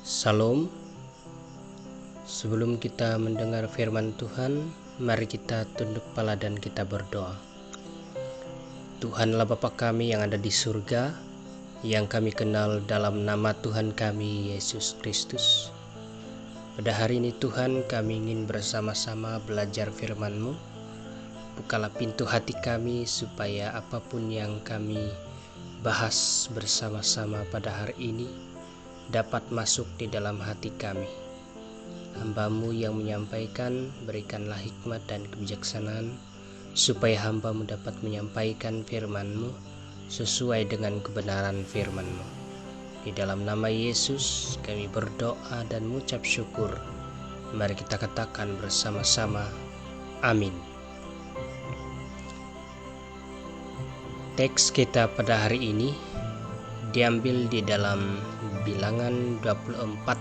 Salam. Sebelum kita mendengar firman Tuhan, mari kita tunduk kepala dan kita berdoa. Tuhanlah Bapa kami yang ada di surga, yang kami kenal dalam nama Tuhan kami Yesus Kristus. Pada hari ini Tuhan, kami ingin bersama-sama belajar firman-Mu. Bukalah pintu hati kami supaya apapun yang kami bahas bersama-sama pada hari ini dapat masuk di dalam hati kami. Hamba-Mu yang menyampaikan, berikanlah hikmat dan kebijaksanaan supaya hamba-Mu dapat menyampaikan firman-Mu sesuai dengan kebenaran firman-Mu. Di dalam nama Yesus kami berdoa dan mengucap syukur. Mari kita katakan bersama-sama, amin. Teks kita pada hari ini diambil di dalam Bilangan 24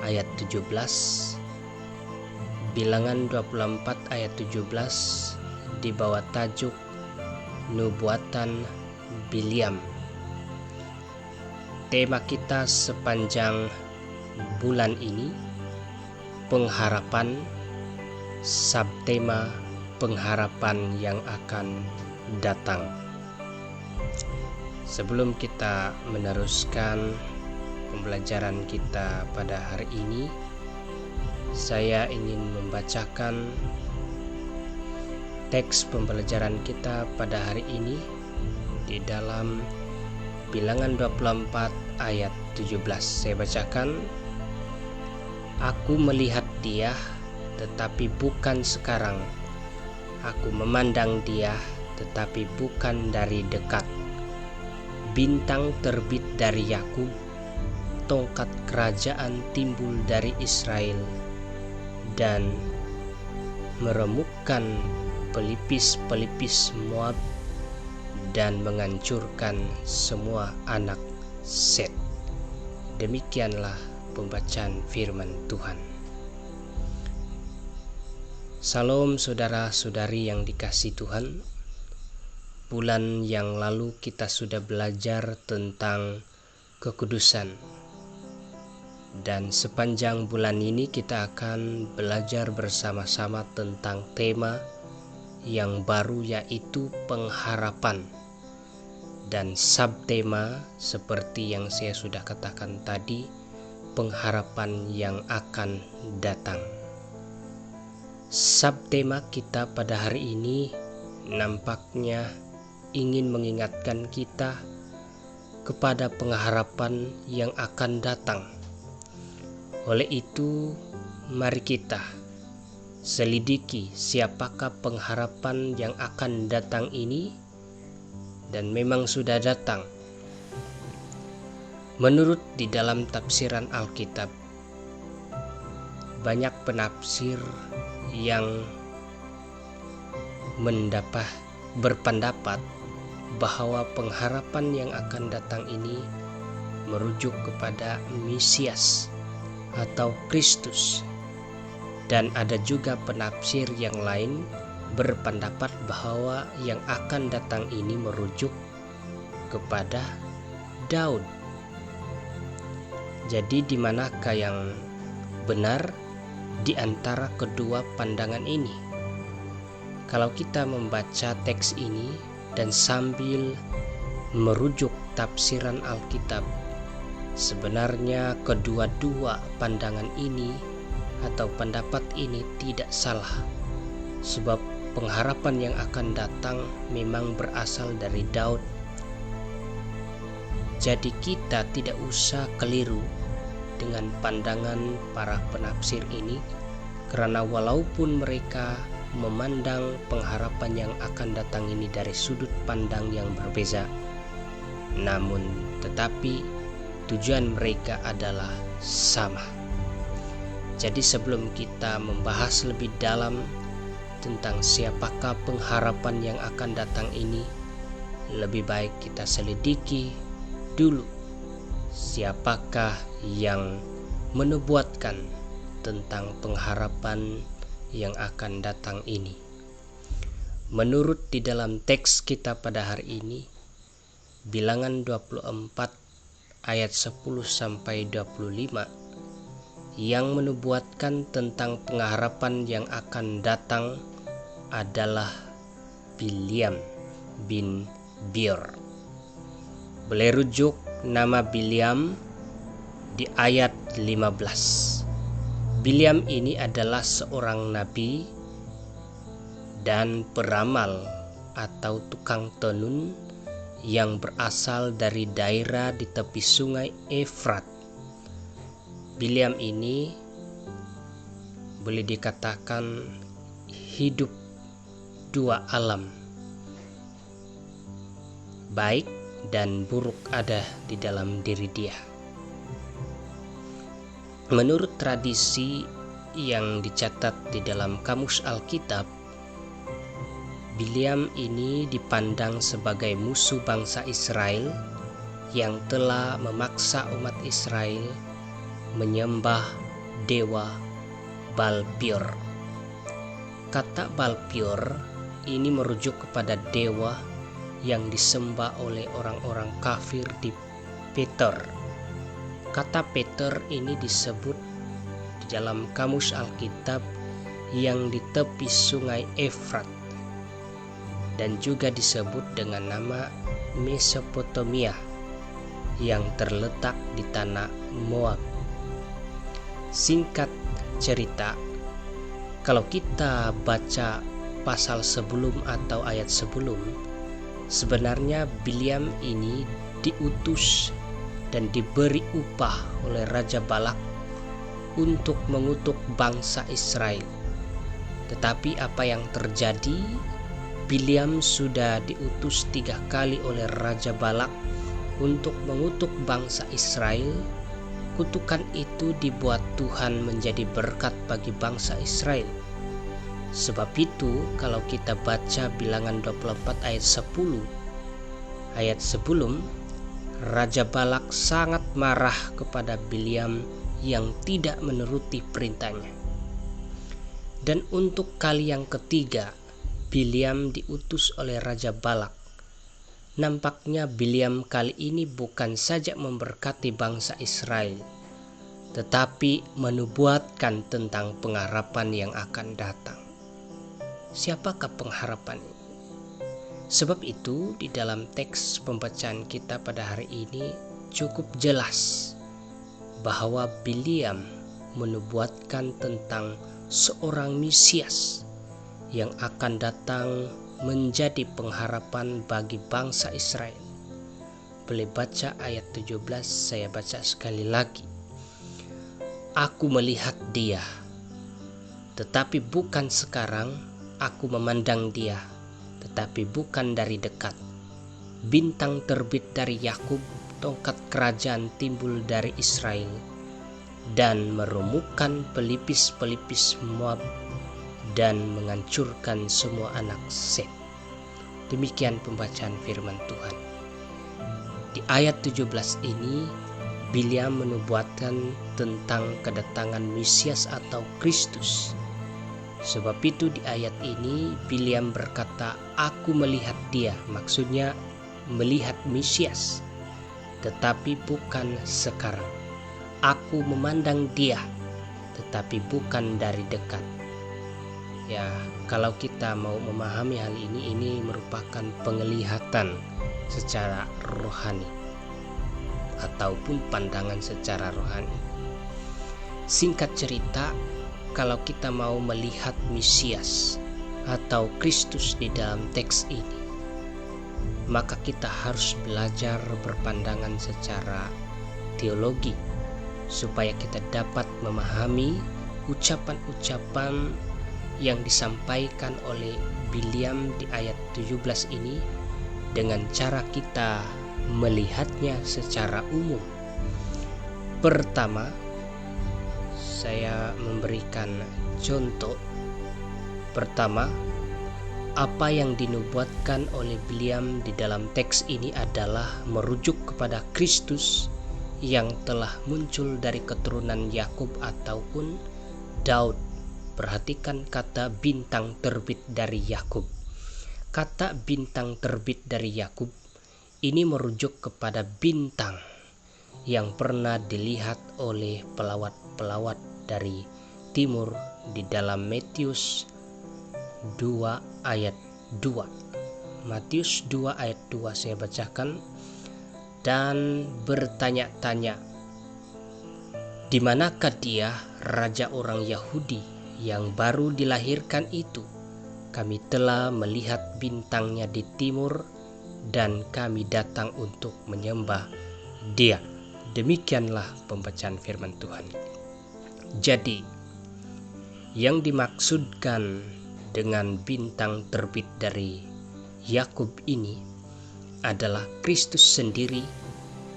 ayat 17. Bilangan 24 ayat 17 di bawah tajuk Nubuatan Bileam. Tema kita sepanjang bulan ini pengharapan, subtema pengharapan yang akan datang. Sebelum kita meneruskan pembelajaran kita pada hari ini, saya ingin membacakan teks pembelajaran kita pada hari ini di dalam Bilangan 24 ayat 17. Saya bacakan. Aku melihat dia, tetapi bukan sekarang. Aku memandang dia, tetapi bukan dari dekat. Bintang terbit dari Yakub, tongkat kerajaan timbul dari Israel, dan meremukkan pelipis-pelipis Moab dan menghancurkan semua anak Set. Demikianlah pembacaan firman Tuhan. Salam saudara-saudari yang dikasihi Tuhan. Bulan yang lalu kita sudah belajar tentang kekudusan. Dan sepanjang bulan ini kita akan belajar bersama-sama tentang tema yang baru, yaitu pengharapan. Dan subtema seperti yang saya sudah katakan tadi, pengharapan yang akan datang. Subtema kita pada hari ini nampaknya ingin mengingatkan kita kepada pengharapan yang akan datang. Oleh itu, mari kita selidiki siapakah pengharapan yang akan datang ini, dan memang sudah datang. Menurut di dalam tafsiran Alkitab, banyak penafsir yang berpendapat bahwa pengharapan yang akan datang ini merujuk kepada Mesias atau Kristus. Dan ada juga penafsir yang lain berpendapat bahwa yang akan datang ini merujuk kepada Daud. Jadi di manakah yang benar di antara kedua pandangan ini? Kalau kita membaca teks ini dan sambil merujuk tafsiran Alkitab, sebenarnya kedua-dua pandangan ini atau pendapat ini tidak salah, sebab pengharapan yang akan datang memang berasal dari Daud. Jadi kita tidak usah keliru dengan pandangan para penafsir ini, karena walaupun mereka memandang pengharapan yang akan datang ini dari sudut pandang yang berbeza, namun tetapi tujuan mereka adalah sama. Jadi sebelum kita membahas lebih dalam tentang siapakah pengharapan yang akan datang ini, lebih baik kita selidiki dulu siapakah yang menubuatkan tentang pengharapan yang akan datang ini. Menurut di dalam teks kita pada hari ini, Bilangan 24 ayat 10 sampai 25, yang menubuatkan tentang pengharapan yang akan datang adalah Bileam bin Beor. Boleh rujuk nama Bileam di ayat 15. Bileam ini adalah seorang nabi dan peramal atau tukang tenun yang berasal dari daerah di tepi sungai Efrat. Bileam ini boleh dikatakan hidup dua alam, baik dan buruk ada di dalam diri dia. Menurut tradisi yang dicatat di dalam kamus Alkitab, Bileam ini dipandang sebagai musuh bangsa Israel yang telah memaksa umat Israel menyembah dewa Baal Peor. Kata Baal Peor ini merujuk kepada dewa yang disembah oleh orang-orang kafir di Petor. Kata Petor ini disebut di dalam kamus Alkitab yang di tepi sungai Efrat, dan juga disebut dengan nama Mesopotamia yang terletak di tanah Moab. Singkat cerita, kalau kita baca pasal sebelum atau ayat sebelum, sebenarnya Bileam ini diutus dan diberi upah oleh Raja Balak untuk mengutuk bangsa Israel. Tetapi apa yang terjadi? Bileam sudah diutus 3 kali oleh Raja Balak untuk mengutuk bangsa Israel. Kutukan itu dibuat Tuhan menjadi berkat bagi bangsa Israel. Sebab itu kalau kita baca Bilangan 24 ayat 10, ayat sebelum, Raja Balak sangat marah kepada Bileam yang tidak menuruti perintahnya. Dan untuk kali yang ketiga, Bileam diutus oleh Raja Balak. Nampaknya Bileam kali ini bukan saja memberkati bangsa Israel, tetapi menubuatkan tentang pengharapan yang akan datang. Siapakah pengharapan ini? Sebab itu di dalam teks pembacaan kita pada hari ini cukup jelas bahwa Bileam menubuatkan tentang seorang Mesias yang akan datang menjadi pengharapan bagi bangsa Israel. Boleh baca ayat 17, saya baca sekali lagi. Aku melihat dia, tetapi bukan sekarang. Aku memandang dia, tetapi bukan dari dekat. Bintang terbit dari Yakub, tongkat kerajaan timbul dari Israel, dan meremukkan pelipis-pelipis Moab dan menghancurkan semua anak Set. Demikian pembacaan firman Tuhan. Di ayat 17 ini, Bileam menubuatkan tentang kedatangan Mesias atau Kristus. Sebab itu di ayat ini Bileam berkata, aku melihat dia, maksudnya melihat Mesias, tetapi bukan sekarang. Aku memandang dia, tetapi bukan dari dekat. Ya, kalau kita mau memahami hal ini merupakan penglihatan secara rohani ataupun pandangan secara rohani. Singkat cerita, kalau kita mau melihat Mesias atau Kristus di dalam teks ini, maka kita harus belajar berpandangan secara teologi supaya kita dapat memahami ucapan-ucapan yang disampaikan oleh Bileam di ayat 17 ini dengan cara kita melihatnya secara umum. Pertama, saya memberikan contoh. Pertama, apa yang dinubuatkan oleh Bileam di dalam teks ini adalah merujuk kepada Kristus yang telah muncul dari keturunan Yakub ataupun Daud. Perhatikan kata bintang terbit dari Yakub. Kata bintang terbit dari Yakub ini merujuk kepada bintang yang pernah dilihat oleh pelawat-pelawat dari timur di dalam Matius 2 ayat 2. Matius 2 ayat 2 saya bacakan. Dan bertanya-tanya, di manakah dia, raja orang Yahudi yang baru dilahirkan itu? Kami telah melihat bintangnya di timur dan kami datang untuk menyembah dia. Demikianlah pembacaan firman Tuhan. Jadi, yang dimaksudkan dengan bintang terbit dari Yakub ini adalah Kristus sendiri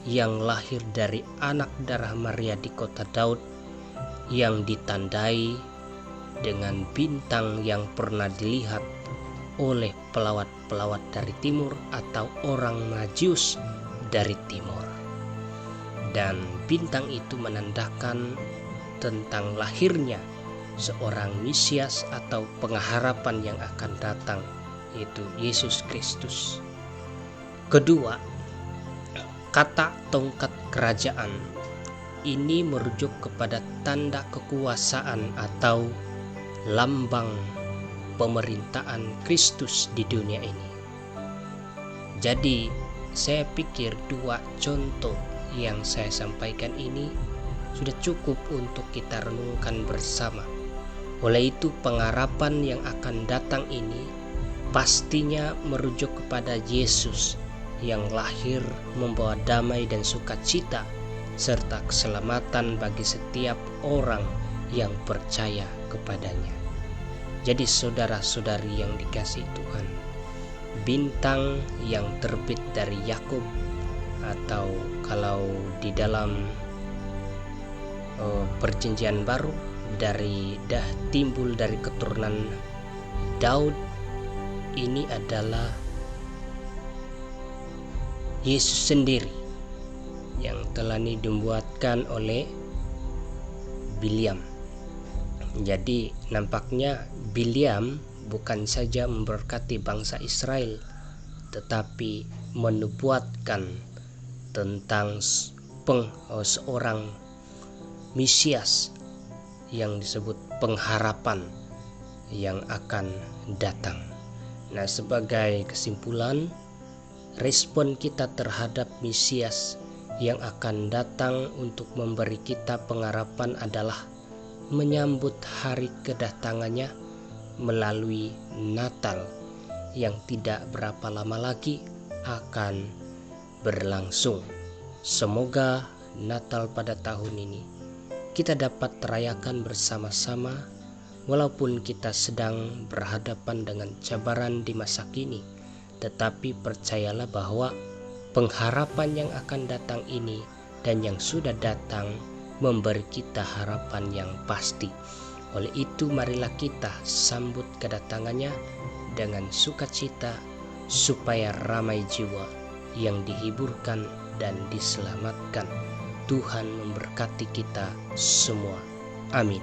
yang lahir dari anak darah Maria di kota Daud, yang ditandai dengan bintang yang pernah dilihat oleh pelawat-pelawat dari timur atau orang Majus dari timur. Dan bintang itu menandakan tentang lahirnya seorang Mesias atau pengharapan yang akan datang, yaitu Yesus Kristus. Kedua, kata tongkat kerajaan ini merujuk kepada tanda kekuasaan atau lambang pemerintahan Kristus di dunia ini. Jadi, saya pikir dua contoh yang saya sampaikan ini sudah cukup untuk kita renungkan bersama. Oleh itu, pengharapan yang akan datang ini pastinya merujuk kepada Yesus yang lahir membawa damai dan sukacita serta keselamatan bagi setiap orang yang percaya kepadanya. Jadi saudara-saudari yang dikasihi Tuhan, bintang yang terbit dari Yakub, atau kalau di dalam perjanjian baru timbul dari keturunan Daud, ini adalah Yesus sendiri yang telah dibuatkan oleh Bileam. Jadi nampaknya Bileam bukan saja memberkati bangsa Israel, tetapi menubuatkan tentang seorang Mesias yang disebut pengharapan yang akan datang. Nah, sebagai kesimpulan, respon kita terhadap Mesias yang akan datang untuk memberi kita pengharapan adalah menyambut hari kedatangannya melalui Natal yang tidak berapa lama lagi akan berlangsung. Semoga Natal pada tahun ini kita dapat rayakan bersama-sama, walaupun kita sedang berhadapan dengan cabaran di masa kini. Tetapi percayalah bahwa pengharapan yang akan datang ini dan yang sudah datang memberi kita harapan yang pasti. Oleh itu, marilah kita sambut kedatangannya dengan sukacita, supaya ramai jiwa yang dihiburkan dan diselamatkan. Tuhan memberkati kita semua. Amin.